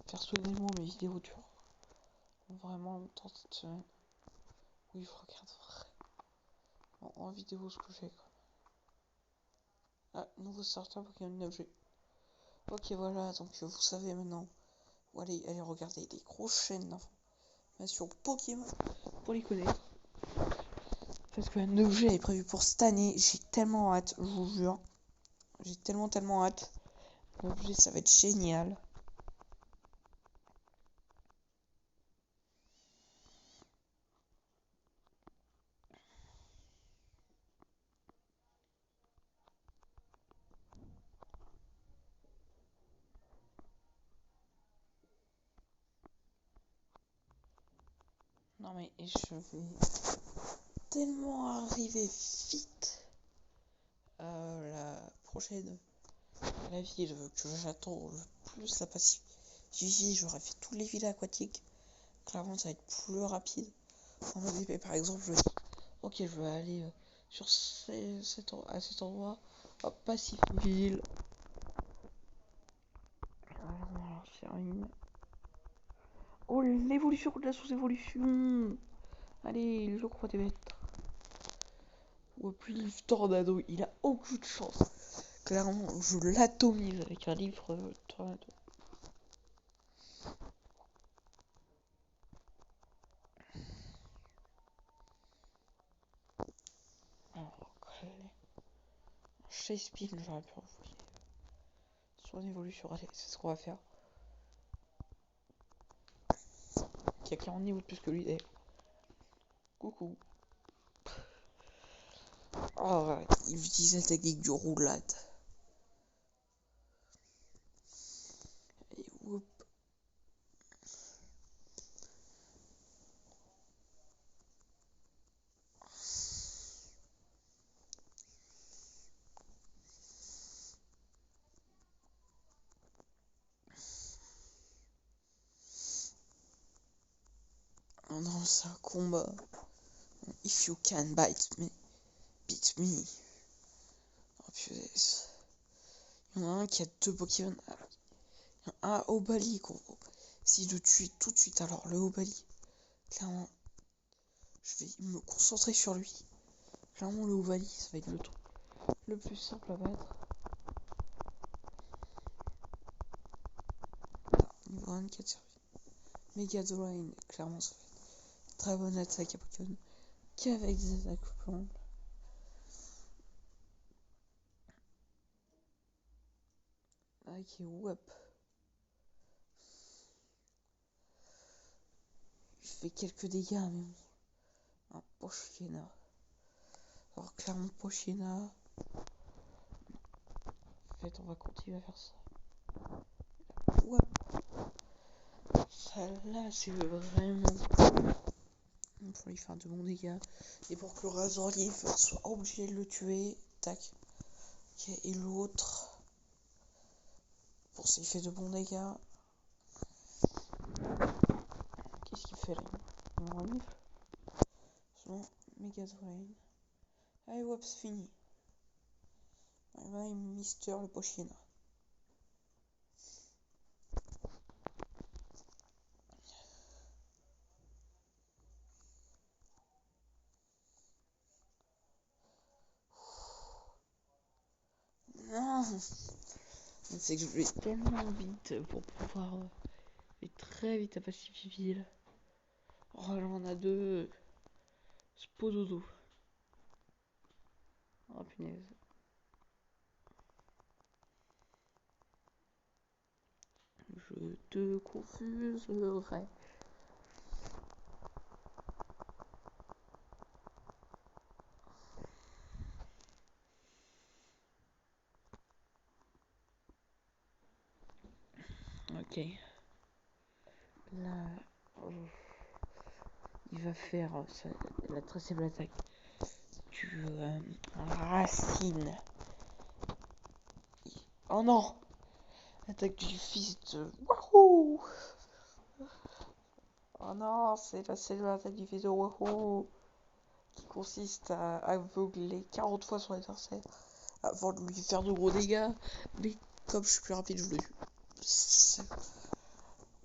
Personnellement, mes vidéos durent vraiment longtemps cette semaine. Oui, je regarde vraiment en vidéo ce que j'ai. Ah, nouveau starter Pokémon 9G. Ok, voilà, donc vous savez maintenant. Bon, allez regarder les grosses chaînes d'informations Pokémon pour les connaître. Parce que la 9G est prévue pour cette année. J'ai tellement hâte, je vous jure. J'ai tellement hâte. 9G, ça va être génial. Non mais je vais tellement arriver vite à la prochaine la ville que j'attends le plus la passive. J'aurais fait toutes les villes aquatiques. Clairement, ça va être plus rapide. Par exemple, je dis, ok, je vais aller sur à cet endroit. Hop, Pacifiville. Alors, on va faire une. Oh, l'évolution de la sous-évolution. Allez, je crois des bêtes. Ou plus le tornado, il a aucune chance. Clairement, je l'atomise avec un livre tornado. Alors, Chase-Pin, j'aurais pu envoyer son évolution. Allez, c'est ce qu'on va faire. Qui a 40 niveaux de plus que lui d'ailleurs. Coucou. Oh, ouais, il utilise la technique du roulade. Et whoop. Oh non, c'est un combat. If you can bite me, beat me. Oh putain. Il y en a un qui a deux Pokémon. Il y en a un au Bali, gros. essayer de tuer tout de suite. Alors, le Hobali, clairement, je vais me concentrer sur lui. Clairement, le Hobali, ça va être le truc le plus simple à battre. Niveau 24 servi. Mega Drain, clairement, ça va être très bonne attaque à Pokémon. Qu'avec des attaques plantes. Ok, whoop. Je fais quelques dégâts, mais bon. Un Pochina. Alors, clairement, Pochina. En fait, on va continuer à faire ça. Whoop. Celle-là, c'est vraiment pour lui faire de bons dégâts. Et pour que le Razorleaf soit obligé de le tuer. Tac. Ok, et l'autre. Pour ça, il fait de bons dégâts. Qu'est-ce qu'il fait là? Il me renifle. Sinon, Mega Drain. Allez, hop, c'est fini. Bye bye, Mister le Pochina. Non! C'est que je vais tellement vite pour pouvoir aller très vite à Pacifiville. Oh, là, on a deux. Spododo. Oh punaise. Je te confuserai. Ok. Là, il va faire la très faible attaque du Racine. Oh non! Attaque du fils de. Wahoo! Oh non, c'est l'attaque du fils de Wahoo! Qui consiste à aveugler 40 fois son adversaire avant de lui faire de gros dégâts. Mais comme je suis plus rapide, je le tue.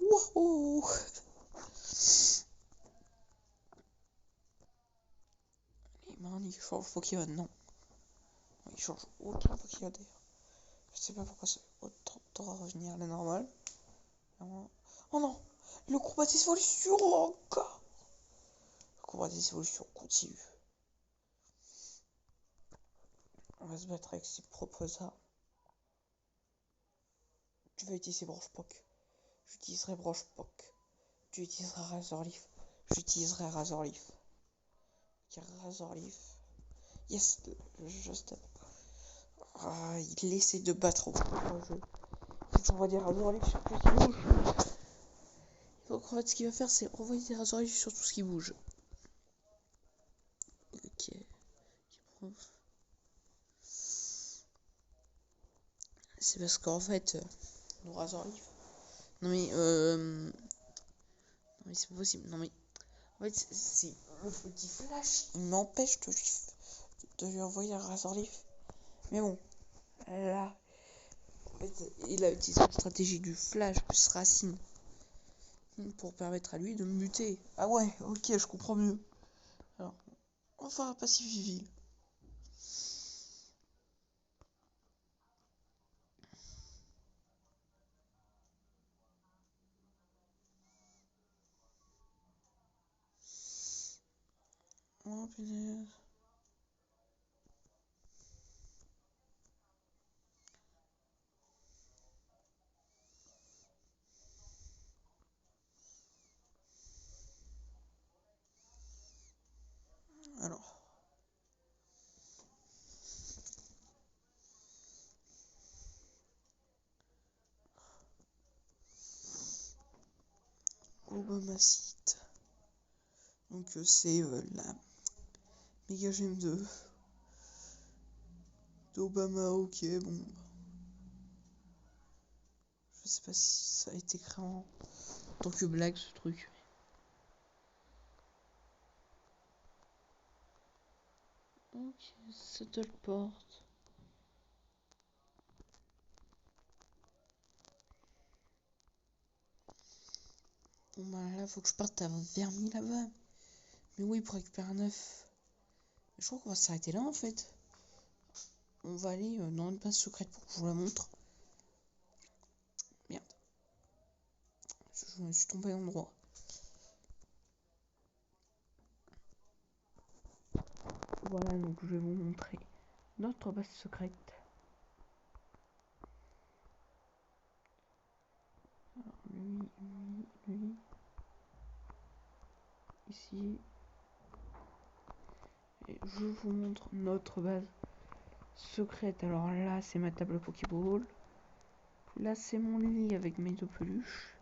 Wouhou! Et maintenant, il change Pokémon, non. Il change aucun Pokémon d'ailleurs. Je sais pas pourquoi ça fait autant de temps à revenir à la normale. Oh non! Le combat des évolutions encore! Le combat des évolutions continue. On va se battre avec ses propres armes. Tu vas utiliser Branche-Poc. J'utiliserai Branche-Poc. Tu utiliseras Razorleaf. J'utiliserai Razorleaf. Car Razorleaf. Yes, je step. Ah, il essaie de battre au jeu. On va dire Razorleaf sur tout ce qui bouge. Donc en fait, ce qu'il va faire, c'est envoyer des Razorleaf sur tout ce qui bouge. Ok. C'est parce qu'en fait, nos Razorleaf. Non mais c'est pas possible. Non mais en fait, c'est le petit flash. Il m'empêche de lui envoyer un Razorleaf. Mais bon, là, en fait, il a utilisé la stratégie du flash plus racine pour permettre à lui de muter. Ah ouais, ok, je comprends mieux. Alors, enfin, Pacifiville. Oh punaise. Alors. Obamacite. Donc c'est la méga gemme d'Obama, ok, bon. Je sais pas si ça a été créé en tant que blague ce truc. Ok, Settleport. Bon bah là faut que je parte vers 1000 là-bas. Mais oui, pour récupérer un œuf. Je crois qu'on va s'arrêter là en fait. On va aller dans une base secrète pour que je vous la montre. Merde. Je me suis tombé à l'endroit. Voilà, donc je vais vous montrer notre base secrète. Alors, lui. Ici. Et je vous montre notre base secrète. Alors là, c'est ma table Pokéball. Là, c'est mon lit avec mes deux peluches.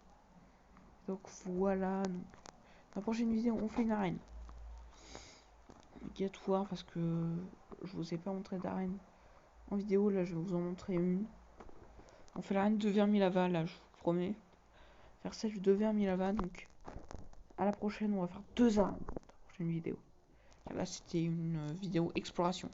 Donc voilà. Donc, dans la prochaine vidéo, on fait une arène. Obligatoire parce que je vous ai pas montré d'arène en vidéo. Là, je vais vous en montrer une. On fait l'arène de Vermilava, là, je vous promets. Faire celle de Vermilava. Donc à la prochaine, on va faire 2 arènes dans la prochaine vidéo. Là, c'était une vidéo exploration.